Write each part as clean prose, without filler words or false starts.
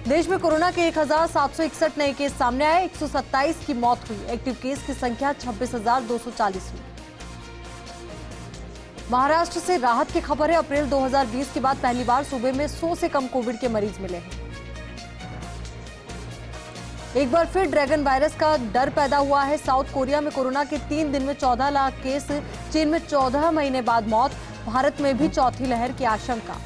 देश में कोरोना के 1761 नए केस सामने आए, 127 की मौत हुई। एक्टिव केस की संख्या 26,240 हुई। महाराष्ट्र से राहत की खबर है। अप्रैल 2020 के बाद पहली बार सूबे में 100 से कम कोविड के मरीज मिले हैं। एक बार फिर ड्रैगन वायरस का डर पैदा हुआ है। साउथ कोरिया में कोरोना के 3 दिन में 14 लाख केस, चीन में 14 महीने बाद मौत, भारत में भी चौथी लहर की आशंका।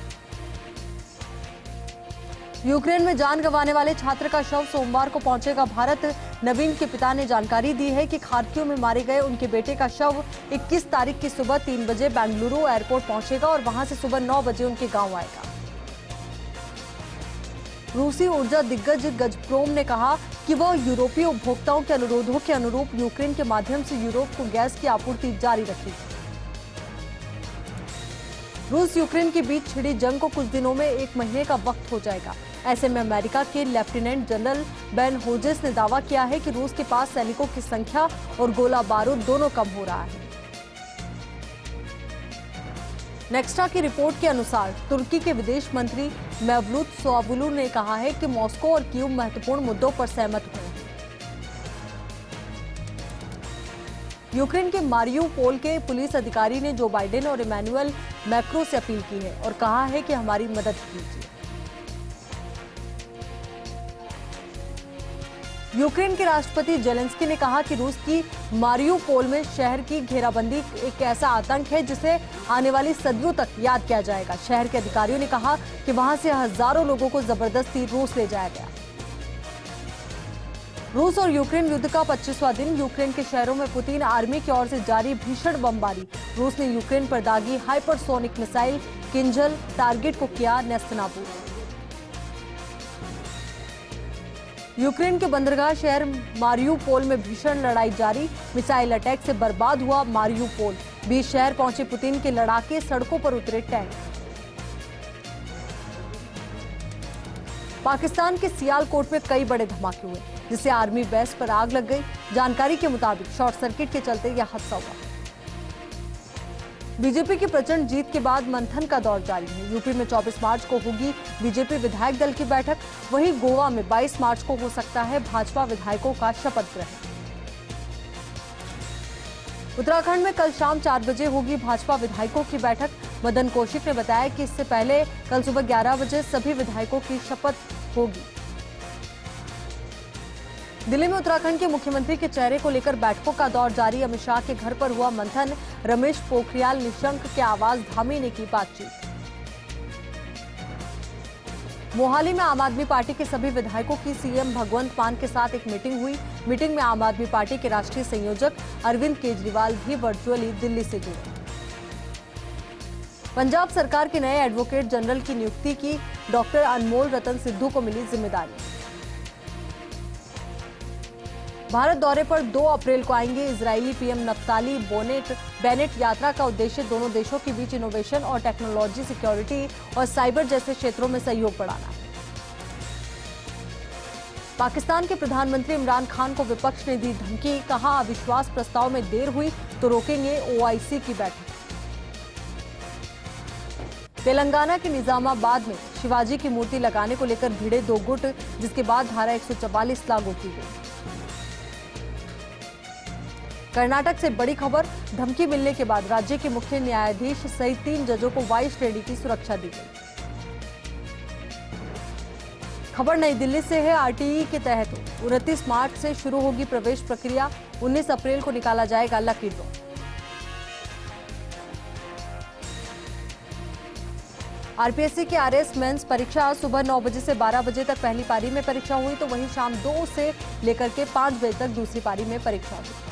यूक्रेन में जान गंवाने वाले छात्र का शव सोमवार को पहुंचेगा भारत। नवीन के पिता ने जानकारी दी है कि खार्किव में मारे गए उनके बेटे का शव 21 तारीख की सुबह 3 बजे बेंगलुरु एयरपोर्ट पहुंचेगा और वहां से सुबह 9 बजे उनके गांव आएगा। रूसी ऊर्जा दिग्गज गजप्रोम ने कहा कि वह यूरोपीय उपभोक्ताओं के अनुरोधों के अनुरूप यूक्रेन के माध्यम से यूरोप को गैस की आपूर्ति जारी रखेगी। रूस यूक्रेन के बीच छिड़ी जंग को कुछ दिनों में 1 महीने का वक्त हो जाएगा। ऐसे में अमेरिका के लेफ्टिनेंट जनरल बेन होजेस ने दावा किया है कि रूस के पास सैनिकों की संख्या और गोला बारूद दोनों कम हो रहा है। नेक्स्टा की रिपोर्ट के अनुसार तुर्की के विदेश मंत्री मेवलूत चavusoglu ने कहा है कि मॉस्को और कीव महत्वपूर्ण मुद्दों पर सहमत हुए हैं। यूक्रेन के मारियुपोल के पुलिस अधिकारी ने जो बाइडेन और इमैनुअल मैक्रो से अपील की है और कहा है कि हमारी मदद कीजिए। यूक्रेन के राष्ट्रपति जेलेंस्की ने कहा कि रूस की मारियुपोल में शहर की घेराबंदी एक ऐसा आतंक है जिसे आने वाली सदियों तक याद किया जाएगा। शहर के अधिकारियों ने कहा कि वहां से हजारों लोगों को जबरदस्ती रूस ले जाया गया। रूस और यूक्रेन युद्ध का 25वां दिन। यूक्रेन के शहरों में पुतिन आर्मी की ओर से जारी भीषण बमबारी। रूस ने यूक्रेन पर दागी हाइपरसोनिक मिसाइल किंजल, टारगेट को किया नेस्तनाबूद। यूक्रेन के बंदरगाह शहर मारियुपोल में भीषण लड़ाई जारी। मिसाइल अटैक से बर्बाद हुआ मारियुपोल। 20 शहर पहुंचे पुतिन के लड़ाके, सड़कों पर उतरे टैंक। पाकिस्तान के सियालकोट में कई बड़े धमाके हुए जिससे आर्मी बेस पर आग लग गई। जानकारी के मुताबिक शॉर्ट सर्किट के चलते यह हादसा हुआ। बीजेपी की प्रचंड जीत के बाद मंथन का दौर जारी है। यूपी में 24 मार्च को होगी बीजेपी विधायक दल की बैठक। वहीं गोवा में 22 मार्च को हो सकता है भाजपा विधायकों का शपथ ग्रहण। उत्तराखंड में कल शाम 4 बजे होगी भाजपा विधायकों की बैठक। मदन कौशिक ने बताया कि इससे पहले कल सुबह 11 बजे सभी विधायकों की शपथ होगी। दिल्ली में उत्तराखंड के मुख्यमंत्री के चेहरे को लेकर बैठकों का दौर जारी। अमित शाह के घर पर हुआ मंथन। रमेश पोखरियाल निशंक के आवाज धामी ने की बातचीत। मोहाली में आम आदमी पार्टी के सभी विधायकों की सीएम भगवंत मान के साथ एक मीटिंग हुई। मीटिंग में आम आदमी पार्टी के राष्ट्रीय संयोजक अरविंद केजरीवाल भी वर्चुअली दिल्ली से जुड़े। पंजाब सरकार के नए एडवोकेट जनरल की नियुक्ति की डॉक्टर अनमोल रतन सिद्धू को मिली जिम्मेदारी। भारत दौरे पर 2 अप्रैल को आएंगे इजरायली पीएम नफ्ताली बेनेट। यात्रा का उद्देश्य दोनों देशों के बीच इनोवेशन और टेक्नोलॉजी, सिक्योरिटी और साइबर जैसे क्षेत्रों में सहयोग बढ़ाना है। पाकिस्तान के प्रधानमंत्री इमरान खान को विपक्ष ने दी धमकी। कहा अविश्वास प्रस्ताव में देर हुई तो रोकेंगे ओआईसी की बैठक। तेलंगाना के निजामाबाद में शिवाजी की मूर्ति लगाने को लेकर भिड़े 2 गुट, जिसके बाद धारा 144 लागू की गई। कर्नाटक से बड़ी खबर। धमकी मिलने के बाद राज्य के मुख्य न्यायाधीश सहित 3 जजों को वाई श्रेणी की सुरक्षा दी गई। खबर नई दिल्ली से है। आरटीई के तहत 29 मार्च से शुरू होगी प्रवेश प्रक्रिया। 19 अप्रैल को निकाला जाएगा लकी ड्रॉ। आरपीएससी की आरएस मेंस परीक्षा सुबह 9 बजे से 12 बजे तक पहली पारी में परीक्षा हुई तो वहीं शाम 2 से लेकर के 5 बजे तक दूसरी पारी में परीक्षा हुई।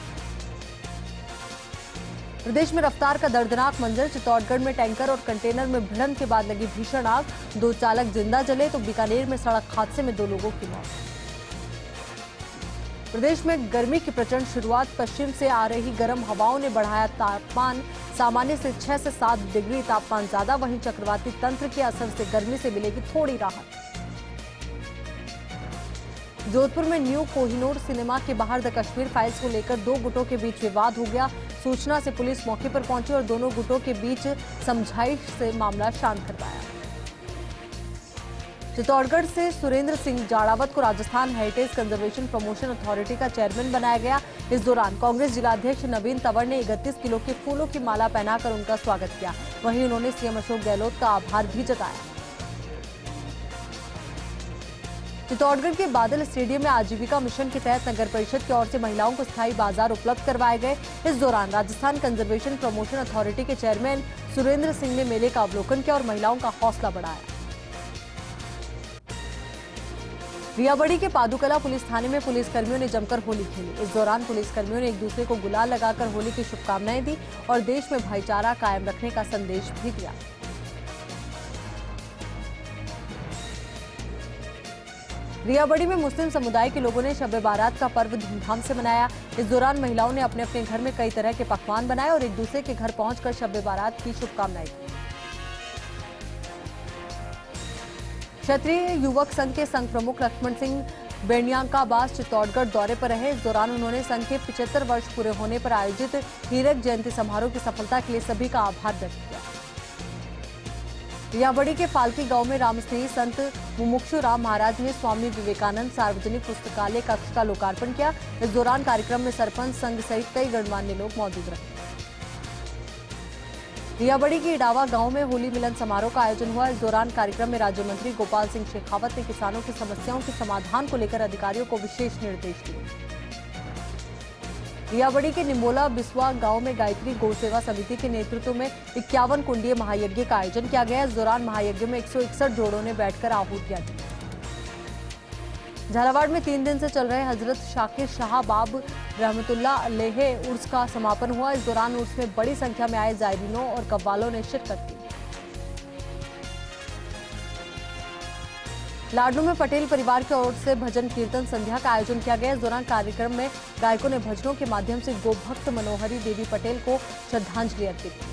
प्रदेश में रफ्तार का दर्दनाक मंजर। चित्तौड़गढ़ में टैंकर और कंटेनर में भिड़ंत के बाद लगी भीषण आग। 2 चालक जिंदा जले तो बीकानेर में सड़क हादसे में 2 लोगों की मौत। प्रदेश में गर्मी की प्रचंड शुरुआत। पश्चिम से आ रही गर्म हवाओं ने बढ़ाया तापमान। सामान्य से 6 से 7 डिग्री तापमान ज्यादा। वहीं चक्रवाती तंत्र के असर से गर्मी से मिलेगी थोड़ी राहत। जोधपुर में न्यू कोहिनूर सिनेमा के बाहर द कश्मीर फाइल्स को लेकर 2 गुटों के बीच विवाद हो गया। सूचना से पुलिस मौके पर पहुंची और दोनों गुटों के बीच समझाइश से मामला शांत करवाया। चित्तौड़गढ़ से सुरेंद्र सिंह जाड़ावत को Rajasthan heritage conservation promotion authority का चेयरमैन बनाया गया। इस दौरान कांग्रेस जिलाध्यक्ष नवीन तंवर ने 31 किलो के फूलों की माला पहनाकर उनका स्वागत किया। वहीं उन्होंने सीएम अशोक गहलोत का आभार भी जताया। चित्तौड़गढ़ के बादल स्टेडियम में आजीविका मिशन के तहत नगर परिषद की ओर से महिलाओं को स्थायी बाजार उपलब्ध करवाए गए। इस दौरान राजस्थान कंजर्वेशन प्रमोशन अथॉरिटी के चेयरमैन सुरेंद्र सिंह ने मेले का अवलोकन किया और महिलाओं का हौसला बढ़ाया। रियाबड़ी के पादुकला पुलिस थाने में पुलिसकर्मियों ने जमकर होली खेली। इस दौरान पुलिसकर्मियों ने एक दूसरे को गुलाल लगाकर होली की शुभकामनाएं दी और देश में भाईचारा कायम रखने का संदेश भी दिया। रियाबड़ी में मुस्लिम समुदाय के लोगों ने शब-ए बारात का पर्व धूमधाम से मनाया। इस दौरान महिलाओं ने अपने अपने घर में कई तरह के पकवान बनाए और एक दूसरे के घर पहुंचकर शब-ए बारात की शुभकामनाएं दी। क्षत्रिय युवक संघ के संघ प्रमुख लक्ष्मण सिंह बेणियांकाबास चित्तौड़गढ़ दौरे पर रहे। इस दौरान उन्होंने संघ के 75 वर्ष पूरे होने पर आयोजित हीरक जयंती समारोह की सफलता के लिए सभी का आभार व्यक्त किया। रियाबड़ी के फाल्की गांव में रामस्नेही संत मुमुक्षु राम महाराज ने स्वामी विवेकानंद सार्वजनिक पुस्तकालय कक्ष का लोकार्पण किया। इस दौरान कार्यक्रम में सरपंच संघ सहित कई गणमान्य लोग मौजूद रहे। रियाबड़ी के इडावा गांव में होली मिलन समारोह का आयोजन हुआ। इस दौरान कार्यक्रम में राज्य मंत्री गोपाल सिंह शेखावत ने किसानों की समस्याओं के समाधान को लेकर अधिकारियों को विशेष निर्देश दिए। रियाबड़ी के निमोला बिस्वा गांव में गायत्री गौ सेवा समिति के नेतृत्व में 51 कुंडीय महायज्ञ का आयोजन किया गया। इस दौरान महायज्ञ में 161 जोड़ों ने बैठकर आहुतियां दी। झालावाड़ में 3 दिन से चल रहे हजरत शाकिर शाह बाब रहमतुल्लाह अलैह उर्स का समापन हुआ। इस दौरान उर्स में बड़ी संख्या में आए जायरीनों और कव्वालों ने शिरकत की। लाडनू में पटेल परिवार की ओर से भजन कीर्तन संध्या का आयोजन किया गया। इस दौरान कार्यक्रम में गायकों ने भजनों के माध्यम से गोभक्त मनोहरी देवी पटेल को श्रद्धांजलि अर्पित की।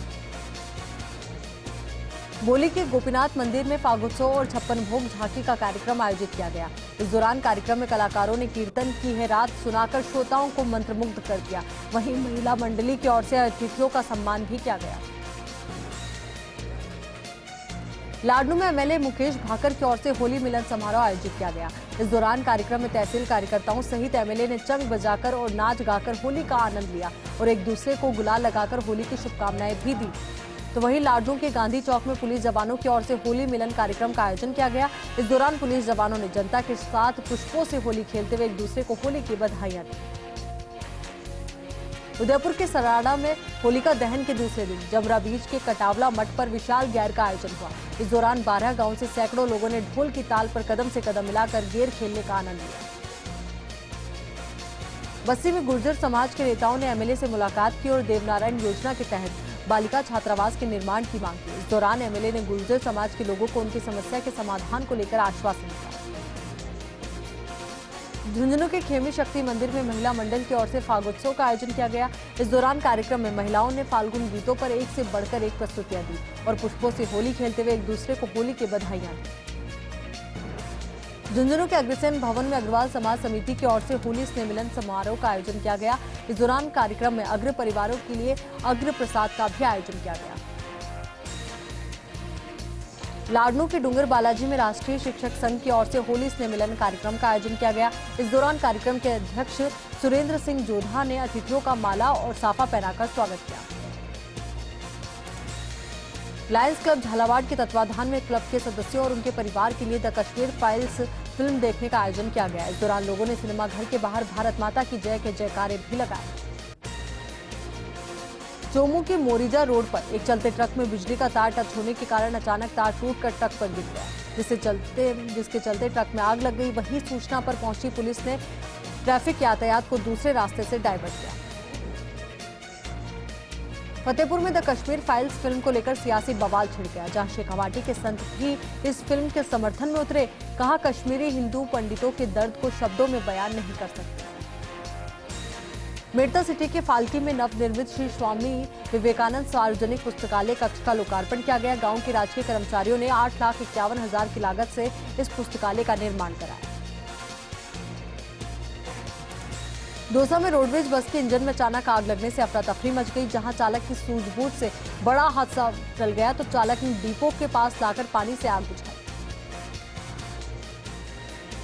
बोली के गोपीनाथ मंदिर में फागोत्सव और 56 भोग झांकी का कार्यक्रम आयोजित किया गया। इस दौरान कार्यक्रम में कलाकारों ने कीर्तन की है रात सुनाकर श्रोताओं को मंत्रमुग्ध कर दिया। वहीं महिला मंडली की ओर से अतिथियों का सम्मान भी किया गया। लाडनू में एमएलए मुकेश भाकर की ओर से होली मिलन समारोह आयोजित किया गया। इस दौरान कार्यक्रम में तहसील कार्यकर्ताओं सहित एमएलए ने चंग बजाकर और नाच गाकर होली का आनंद लिया और एक दूसरे को गुलाल लगाकर होली की शुभकामनाएं भी दी। तो वहीं लाडनू के गांधी चौक में पुलिस जवानों की ओर से होली मिलन कार्यक्रम का आयोजन किया गया। इस दौरान पुलिस जवानों ने जनता के साथ पुष्पों से होली खेलते हुए एक दूसरे को होली की बधाइयां दी। उदयपुर के सराड़ा में होलिका दहन के दूसरे दिन जमरा बीच के कटावला मठ पर विशाल गैर का आयोजन हुआ। इस दौरान 12 गांव से सैकड़ों लोगों ने ढोल की ताल पर कदम से कदम मिलाकर गेर खेलने का आनंद लिया। बस्सी में गुर्जर समाज के नेताओं ने एमएलए से मुलाकात की और देवनारायण योजना के तहत बालिका छात्रावास के निर्माण की मांग की। इस दौरान एमएलए ने गुर्जर समाज के लोगों को उनकी समस्या के समाधान को लेकर आश्वासन दिया। झुंझुनू के खेमी शक्ति मंदिर में महिला मंडल की ओर से फागोत्सव का आयोजन किया गया। इस दौरान कार्यक्रम में महिलाओं ने फाल्गुन गीतों पर एक से बढ़कर एक प्रस्तुतियां दी और पुष्पों से होली खेलते हुए एक दूसरे को होली की बधाइयां दी। झुंझुनू के अग्रसेन भवन में अग्रवाल समाज समिति की ओर से होली स्नेह मिलन समारोह का आयोजन किया गया। इस दौरान कार्यक्रम में अग्र परिवारों के लिए अग्र प्रसाद का भी आयोजन किया गया। लाडनू के डूंगर बालाजी में राष्ट्रीय शिक्षक संघ की ओर से होली स्नेह मिलन कार्यक्रम का आयोजन किया गया। इस दौरान कार्यक्रम के अध्यक्ष सुरेंद्र सिंह जोधा ने अतिथियों का माला और साफा पहनाकर स्वागत किया। लायंस क्लब झालावाड़ के तत्वाधान में क्लब के सदस्यों और उनके परिवार के लिए द कश्मीर फाइल्स फिल्म देखने का आयोजन किया गया। इस दौरान लोगों ने सिनेमा घर के बाहर भारत माता की जय के जयकारे भी लगाए। चोमू के मोरिजा रोड पर एक चलते ट्रक में बिजली का तार टच होने के कारण अचानक तार टूटकर ट्रक पर गिर गया, जिसके चलते ट्रक में आग लग गई। वहीं सूचना पर पहुंची पुलिस ने ट्रैफिक यातायात को दूसरे रास्ते से डायवर्ट किया। फतेहपुर में द कश्मीर फाइल्स फिल्म को लेकर सियासी बवाल छिड़ गया, जहां शेखावाटी के संत भी इस फिल्म के समर्थन में उतरे। कहा, कश्मीरी हिंदू पंडितों के दर्द को शब्दों में बयान नहीं कर सकते। मेड़ता सिटी के फाल्की में नवनिर्मित श्री स्वामी विवेकानंद सार्वजनिक पुस्तकालय कक्ष का लोकार्पण किया गया। गांव के राजकीय कर्मचारियों ने 8,51,000 की लागत से इस पुस्तकालय का निर्माण कराया। दौसा में रोडवेज बस के इंजन में अचानक आग लगने से अफरा तफरी मच गई। जहां चालक की सूझबूझ से बड़ा हादसा टल गया तो चालक ने डिपो के पास लाकर पानी से आग बुझाई।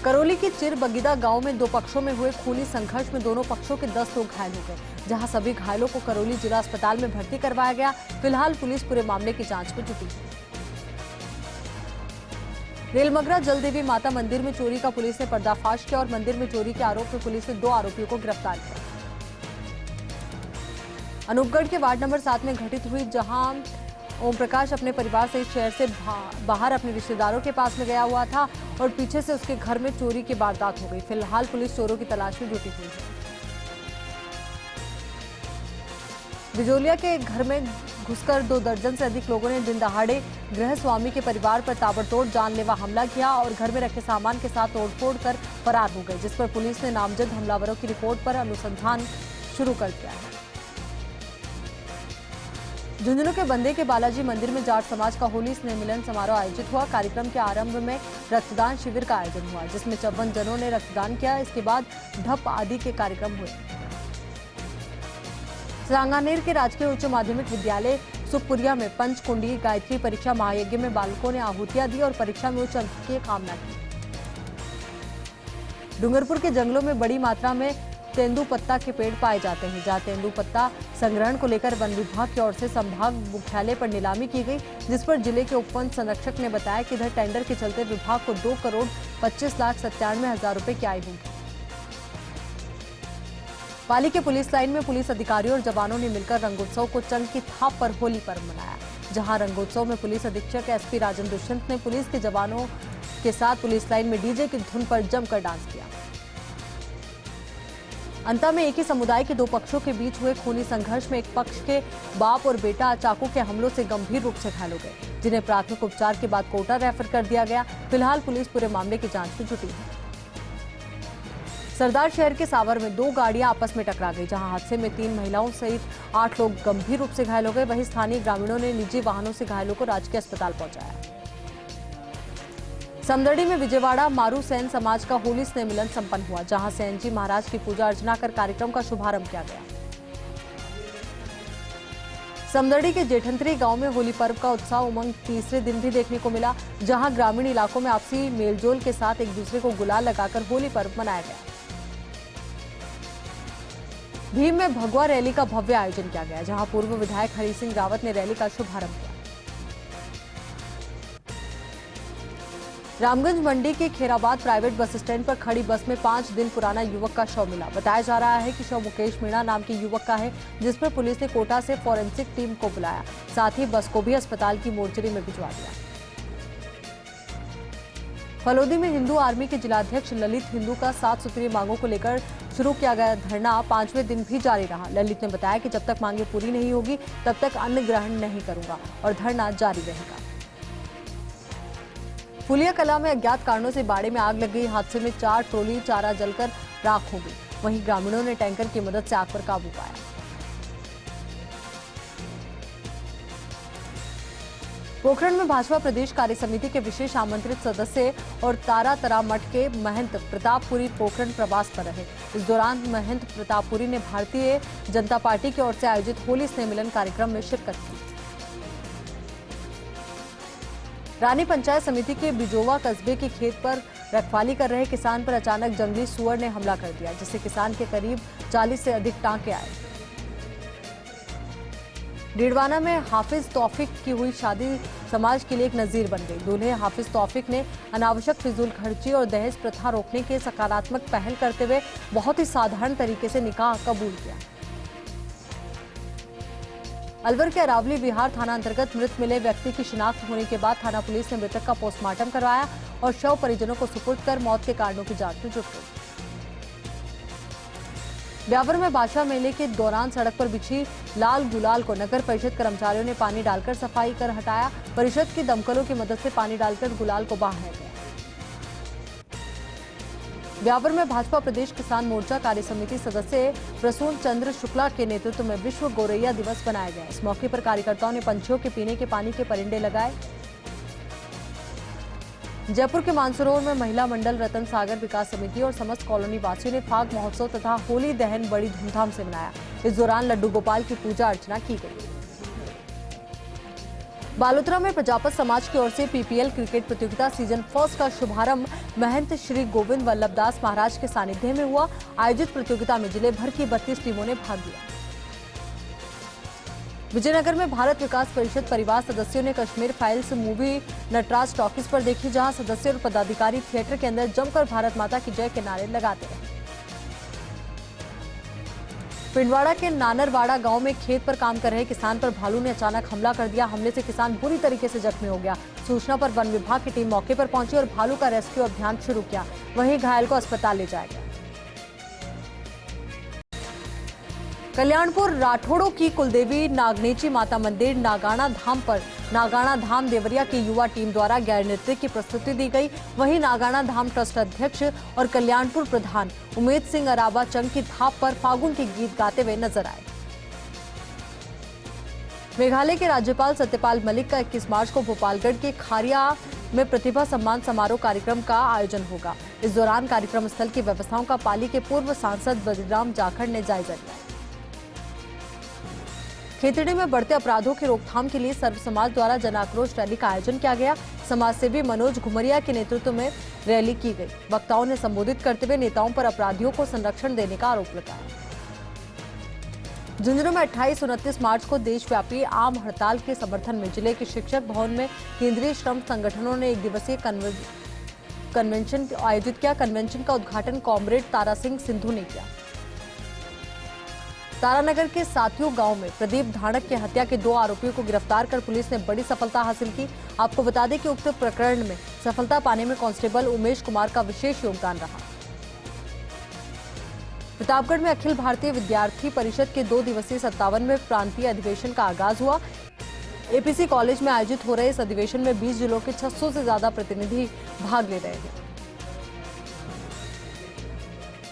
करौली के चिरबगीदा गांव में दो पक्षों में हुए खूनी संघर्ष में दोनों पक्षों के 10 लोग घायल हो गए, जहां सभी घायलों को करौली जिला अस्पताल में भर्ती करवाया गया। फिलहाल पुलिस पूरे मामले की जांच में जुटी है। रेलमगरा जलदेवी माता मंदिर में चोरी का पुलिस ने पर्दाफाश किया और मंदिर में चोरी के आरोप में पुलिस ने 2 आरोपियों को गिरफ्तार किया। अनूपगढ़ के वार्ड नंबर 7 में घटित हुई, जहां ओम प्रकाश अपने परिवार से शहर से बाहर अपने रिश्तेदारों के पास में गया हुआ था और पीछे से उसके घर में चोरी की वारदात हो गई। फिलहाल पुलिस चोरों की तलाश में जुटी हुई है। बिजोलिया के घर में घुसकर 2 दर्जन से अधिक लोगों ने दिन दहाड़े गृह स्वामी के परिवार पर ताबड़तोड़ जानलेवा हमला किया और घर में रखे सामान के साथ तोड़फोड़ कर फरार हो गए, जिस पर पुलिस ने नामजद हमलावरों की रिपोर्ट पर अनुसंधान शुरू कर दिया है। झुंझुनू के बंदे के बालाजी मंदिर में जाट समाज का होली स्नेह मिलन समारोह आयोजित हुआ। कार्यक्रम के आरंभ में रक्तदान शिविर का आयोजन हुआ, जिसमें 54 जनों ने रक्तदान किया। इसके बाद ढप आदि के कार्यक्रम हुए। सांगानेर के राजकीय उच्च माध्यमिक विद्यालय सुखपुरिया में पंचकुंडी गायत्री परीक्षा महायज्ञ में बालकों ने आहुतियां दी और परीक्षा में उच्च अंक की कामना की। डूंगरपुर के जंगलों में बड़ी मात्रा में तेंदुपत्ता के पेड़ पाए जाते हैं, जहां तेंदुपत्ता संग्रहण को लेकर वन विभाग की ओर से संभाग मुख्यालय पर नीलामी की गई, जिस पर जिले के उप वन संरक्षक ने बताया कि इधर टेंडर के चलते विभाग को 2,25,97,000 रुपए की आय होगी। पाली के पुलिस लाइन में पुलिस अधिकारियों और जवानों ने मिलकर रंगोत्सव को चंग की थाप पर होली पर्व मनाया, जहां रंगोत्सव में पुलिस अधीक्षक एसपी राजन दुष्यंत ने पुलिस के जवानों के साथ पुलिस लाइन में डीजे की धुन पर जमकर डांस किया। अंता में एक ही समुदाय के 2 पक्षों के बीच हुए खूनी संघर्ष में एक पक्ष के बाप और बेटा चाकू के हमलों से गंभीर रूप से घायल हो गए, जिन्हें प्राथमिक उपचार के बाद कोटा रेफर कर दिया गया। फिलहाल पुलिस पूरे मामले की जांच में जुटी है। सरदार शहर के सावर में 2 गाड़ियां आपस में टकरा गई, जहां हादसे में 3 महिलाओं सहित 8 लोग गंभीर रूप से घायल हो गए। वहीं स्थानीय ग्रामीणों ने निजी वाहनों से घायलों को राजकीय अस्पताल पहुंचाया। समदड़ी में विजयवाड़ा मारू सेन समाज का होली स्नेह मिलन संपन्न हुआ, जहां सेन जी महाराज की पूजा अर्चना कर कार्यक्रम का शुभारंभ किया गया। समदड़ी के जेठंतरी गांव में होली पर्व का उत्साह उमंग तीसरे दिन भी देखने को मिला, जहां ग्रामीण इलाकों में आपसी मेलजोल के साथ एक दूसरे को गुलाल लगाकर होली पर्व मनाया गया। भीम में भगवा रैली का भव्य आयोजन किया गया, जहां पूर्व विधायक हरि सिंह रावत ने रैली का शुभारंभ किया। रामगंज मंडी के खेराबाद प्राइवेट बस स्टैंड पर खड़ी बस में 5 दिन पुराना युवक का शव मिला। बताया जा रहा है कि शव मुकेश मीणा नाम के युवक का है, जिस पर पुलिस ने कोटा से फॉरेंसिक टीम को बुलाया, साथ ही बस को भी अस्पताल की मोर्चरी में भिजवा दिया। फलोदी में हिंदू आर्मी के जिलाध्यक्ष ललित हिंदू का 7 सूत्रीय मांगों को लेकर शुरू किया गया धरना 5वें दिन भी जारी रहा। ललित ने बताया कि जब तक मांगे पूरी नहीं होगी तब तक अन्न ग्रहण नहीं करूंगा और धरना जारी रहेगा। फुलिया कला में अज्ञात कारणों से बाड़े में आग लग गई। हादसे में 4 ट्रॉली चारा जलकर राख हो गई। वहीं ग्रामीणों ने टैंकर की मदद से आग पर काबू पाया। पोखरण में भाजपा प्रदेश कार्य समिति के विशेष आमंत्रित सदस्य और तारातरा मठ के महंत प्रतापपुरी पोखरण प्रवास पर रहे। इस दौरान महंत प्रतापपुरी ने भारतीय जनता पार्टी की ओर से आयोजित होली स्नेह मिलन कार्यक्रम में शिरकत की। रानी पंचायत समिति के बिजोवा कस्बे के खेत पर रखवाली कर रहे किसान पर अचानक जंगली सुअर ने हमला कर दिया, जिससे किसान के करीब 40 से अधिक टांके आए। डीडवाना में हाफिज तौफीक की हुई शादी समाज के लिए एक नजीर बन गई। दूल्हे हाफिज तौफीक ने अनावश्यक फिजूल खर्ची और दहेज प्रथा रोकने के सकारात्मक पहल करते हुए बहुत ही साधारण तरीके से निकाह कबूल किया। अलवर के अरावली विहार थाना अंतर्गत मृत मिले व्यक्ति की शिनाख्त होने के बाद थाना पुलिस ने मृतक का पोस्टमार्टम करवाया और शव परिजनों को सुपुर्द कर मौत के कारणों की जांच में जुट गई। ब्यावर में बादशाह मेले के दौरान सड़क पर बिछी लाल गुलाल को नगर परिषद कर्मचारियों ने पानी डालकर सफाई कर हटाया। परिषद की दमकलों की मदद से पानी डालकर गुलाल को बहाया गया। ब्यावर में भाजपा प्रदेश किसान मोर्चा कार्य समिति सदस्य प्रसून चंद्र शुक्ला के नेतृत्व में विश्व गौरैया दिवस मनाया गया। इस मौके पर कार्यकर्ताओं ने पंछियों के पीने के पानी के परिंदे लगाए। जयपुर के मानसरोवर में महिला मंडल रतन सागर विकास समिति और समस्त कॉलोनी वासियों ने फाग महोत्सव तथा होली दहन बड़ी धूमधाम से मनाया। इस दौरान लड्डू गोपाल की पूजा अर्चना की गई। बालोतरा में प्रजापत समाज की ओर से पीपीएल क्रिकेट प्रतियोगिता सीजन फर्स्ट का शुभारंभ महंत श्री गोविंद वल्लभदास महाराज के सानिध्य में हुआ। आयोजित प्रतियोगिता में जिले भर की 32 टीमों ने भाग लिया। विजयनगर में भारत विकास परिषद परिवार सदस्यों ने Kashmir files movie Nataraj talkies पर देखी, जहां सदस्य और पदाधिकारी थिएटर के अंदर जमकर भारत माता की जय के नारे लगाते रहे। पिंडवाड़ा के नानरवाड़ा गांव में खेत पर काम कर रहे किसान पर भालू ने अचानक हमला कर दिया। हमले से किसान बुरी तरीके से जख्मी हो गया। सूचना पर वन विभाग की टीम मौके पर पहुंची और भालू का रेस्क्यू अभियान शुरू किया। वहीं घायल को अस्पताल ले जाया गया। कल्याणपुर राठौड़ों की कुलदेवी नागनेची माता मंदिर नागाना धाम पर नागाना धाम देवरिया की युवा टीम द्वारा गैर नृत्य की प्रस्तुति दी गई। वहीं नागाना धाम ट्रस्ट अध्यक्ष और कल्याणपुर प्रधान उमेद सिंह अराबा चंग की थाप पर फागुन के गीत गाते हुए नजर आए। मेघालय के राज्यपाल सत्यपाल मलिक का 21 मार्च को भोपालगढ़ के खारिया में प्रतिभा सम्मान समारोह कार्यक्रम का आयोजन होगा। इस दौरान कार्यक्रम स्थल की व्यवस्थाओं का पाली के पूर्व सांसद बद्रीराम जाखड़ ने जायजा लिया। खेतड़ी में बढ़ते अपराधों की रोकथाम के लिए सर्व समाज द्वारा जन आक्रोश रैली का आयोजन किया गया। समाजसेवी मनोज घुमरिया के नेतृत्व में रैली की गई। वक्ताओं ने संबोधित करते हुए नेताओं पर अपराधियों को संरक्षण देने का आरोप लगाया। झुंझुनू में 28-29 मार्च को देशव्यापी आम हड़ताल के समर्थन में जिले के शिक्षक भवन में केंद्रीय श्रम संगठनों ने एक दिवसीय कन्वेंशन आयोजित किया। कन्वेंशन का उद्घाटन कॉमरेड तारा सिंह सिंधु ने किया। तारानगर के साथियों गांव में प्रदीप धाड़क की हत्या के 2 आरोपियों को गिरफ्तार कर पुलिस ने बड़ी सफलता हासिल की। आपको बता दें कि उक्त प्रकरण में सफलता पाने में कांस्टेबल उमेश कुमार का विशेष योगदान रहा। प्रतापगढ़ में अखिल भारतीय विद्यार्थी परिषद के 2 दिवसीय 57वें प्रांतीय अधिवेशन का आगाज हुआ। एपीसी कॉलेज में आयोजित हो रहे इस अधिवेशन में 20 जिलों के 600 से ज्यादा प्रतिनिधि भाग ले रहे हैं।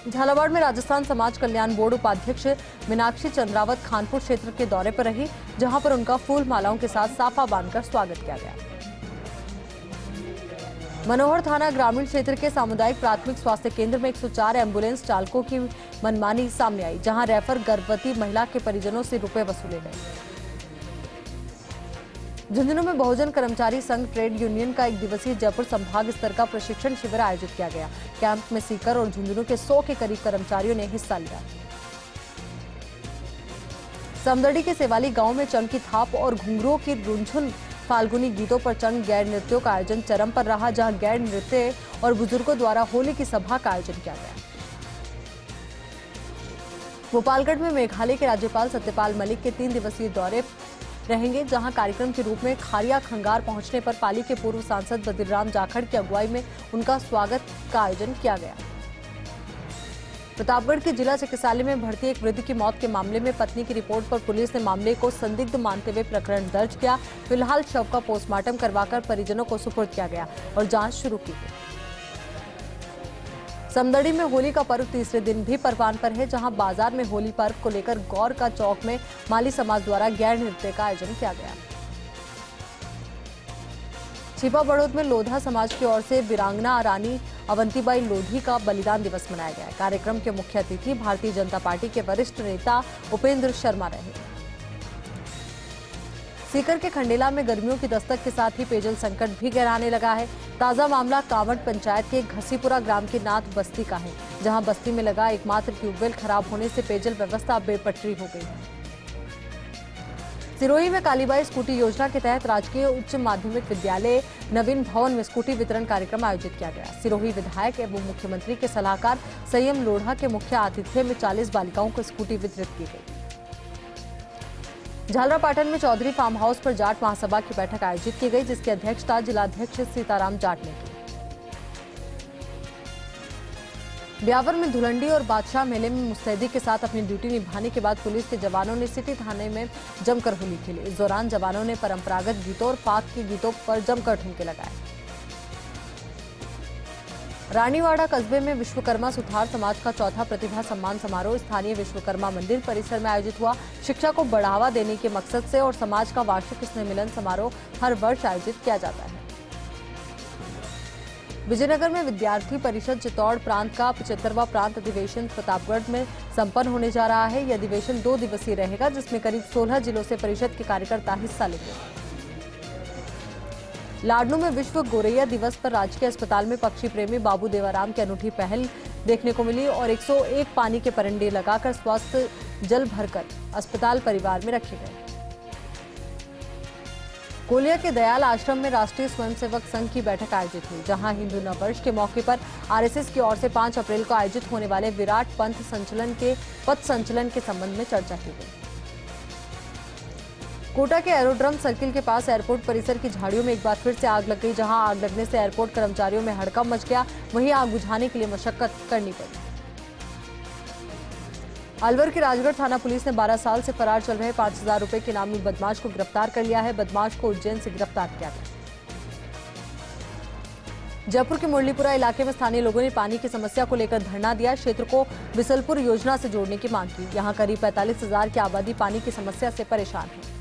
झालावाड़ में राजस्थान समाज कल्याण बोर्ड उपाध्यक्ष मीनाक्षी चंद्रावत खानपुर क्षेत्र के दौरे पर रही, जहां पर उनका फूल मालाओं के साथ साफा बांधकर स्वागत किया गया। मनोहर थाना ग्रामीण क्षेत्र के सामुदायिक प्राथमिक स्वास्थ्य केंद्र में 104 एम्बुलेंस चालकों की मनमानी सामने आई, जहां रेफर गर्भवती महिला के परिजनों से रुपए वसूले गए। झुंझुनू में बहुजन कर्मचारी संघ ट्रेड यूनियन का 1 दिवसीय जयपुर संभाग स्तर का प्रशिक्षण शिविर आयोजित किया गया। कैंप में सीकर और झुंझुनू के 100 के करीब कर्मचारियों ने हिस्सा लिया। समदड़ी के सेवाली गांव में चंग की थाप और घुंघरुओं की रुंझुन फाल्गुनी गीतों पर चंग गैर नृत्यों का आयोजन चरम पर रहा, जहां गैर नृत्य और बुजुर्गों द्वारा होली की सभा का आयोजन किया गया। भोपालगढ़ में मेघालय के राज्यपाल सत्यपाल मलिक के 3 दिवसीय दौरे रहेंगे, जहां कार्यक्रम के रूप में खारिया खंगार पहुंचने पर पाली के पूर्व सांसद बद्रीराम जाखड़ की अगुवाई में उनका स्वागत का आयोजन किया गया। प्रतापगढ़ के जिला चिकित्सालय में भर्ती एक वृद्ध की मौत के मामले में पत्नी की रिपोर्ट पर पुलिस ने मामले को संदिग्ध मानते हुए प्रकरण दर्ज किया। फिलहाल शव का पोस्टमार्टम करवाकर परिजनों को सुपुर्द किया गया और जांच शुरू की गई। समदड़ी में होली का पर्व तीसरे दिन भी परवान पर है, जहां बाजार में होली पर्व को लेकर गौर का चौक में माली समाज द्वारा गैर नृत्य का आयोजन किया गया। छिपा बड़ौद में लोधा समाज की ओर से वीरांगना रानी अवंतीबाई लोधी का बलिदान दिवस मनाया गया। कार्यक्रम के मुख्य अतिथि भारतीय जनता पार्टी के वरिष्ठ नेता उपेंद्र शर्मा रहे। सीकर के खंडेला में गर्मियों की दस्तक के साथ ही पेयजल संकट भी गहराने लगा है। ताजा मामला कांवट पंचायत के घसीपुरा ग्राम के नाथ बस्ती का है, जहां बस्ती में लगा एकमात्र ट्यूबवेल खराब होने से पेयजल व्यवस्था बेपटरी हो गई है। सिरोही में कालीबाई स्कूटी योजना के तहत राजकीय उच्च माध्यमिक विद्यालय नवीन भवन में स्कूटी वितरण कार्यक्रम आयोजित किया गया। सिरोही विधायक एवं मुख्यमंत्री के सलाहकार संयम लोढ़ा के मुख्य आतिथ्य में 40 बालिकाओं को स्कूटी वितरित की गई। झालरापाटन में चौधरी फार्म हाउस पर जाट महासभा की बैठक आयोजित की गई, जिसकी अध्यक्षता जिलाध्यक्ष सीताराम जाट ने की। ब्यावर में धुलंडी और बादशाह मेले में मुस्तैदी के साथ अपनी ड्यूटी निभाने के बाद पुलिस के जवानों ने सिटी थाने में जमकर होली खेली। इस दौरान जवानों ने परंपरागत गीतों और फाग के गीतों पर जमकर ठुमके लगाए। रानीवाड़ा कस्बे में विश्वकर्मा सुथार समाज का चौथा प्रतिभा सम्मान समारोह स्थानीय विश्वकर्मा मंदिर परिसर में आयोजित हुआ। शिक्षा को बढ़ावा देने के मकसद से और समाज का वार्षिक स्नेह मिलन समारोह हर वर्ष आयोजित किया जाता है। विजयनगर में विद्यार्थी परिषद चित्तौड़ प्रांत का 75वां प्रांत अधिवेशन प्रतापगढ़ में संपन्न होने जा रहा है। यह अधिवेशन 2 दिवसीय रहेगा, जिसमें करीब 16 जिलों से परिषद के कार्यकर्ता हिस्सा लेंगे। लाडनू में विश्व गोरैया दिवस पर राजकीय अस्पताल में पक्षी प्रेमी बाबू देवाराम की अनूठी पहल देखने को मिली और 101 पानी के परंडे लगाकर स्वस्थ जल भरकर अस्पताल परिवार में रखे गए। कोलिया के दयाल आश्रम में राष्ट्रीय स्वयंसेवक संघ की बैठक आयोजित हुई, जहां हिंदू नववर्ष के मौके पर आरएसएस की ओर से 5 अप्रैल को आयोजित होने वाले विराट पंथ संचलन के पथ संचलन के संबंध में चर्चा की गई। कोटा के एरोड्रम सर्किल के पास एयरपोर्ट परिसर की झाड़ियों में एक बार फिर से आग लग गई, जहां आग लगने से एयरपोर्ट कर्मचारियों में हड़कंप मच गया। वहीं आग बुझाने के लिए मशक्कत करनी पड़ी। अलवर की राजगढ़ थाना पुलिस ने 12 साल से फरार चल रहे 5,000 रुपए के इनामी बदमाश को गिरफ्तार कर लिया है। बदमाश को उज्जैन से गिरफ्तार किया गया। जयपुर के मुरलीपुरा इलाके में स्थानीय लोगों ने पानी की समस्या को लेकर धरना दिया। क्षेत्र को बिसलपुर योजना से जोड़ने की मांग की। यहां करीब 45,000 की आबादी पानी की समस्या से परेशान है।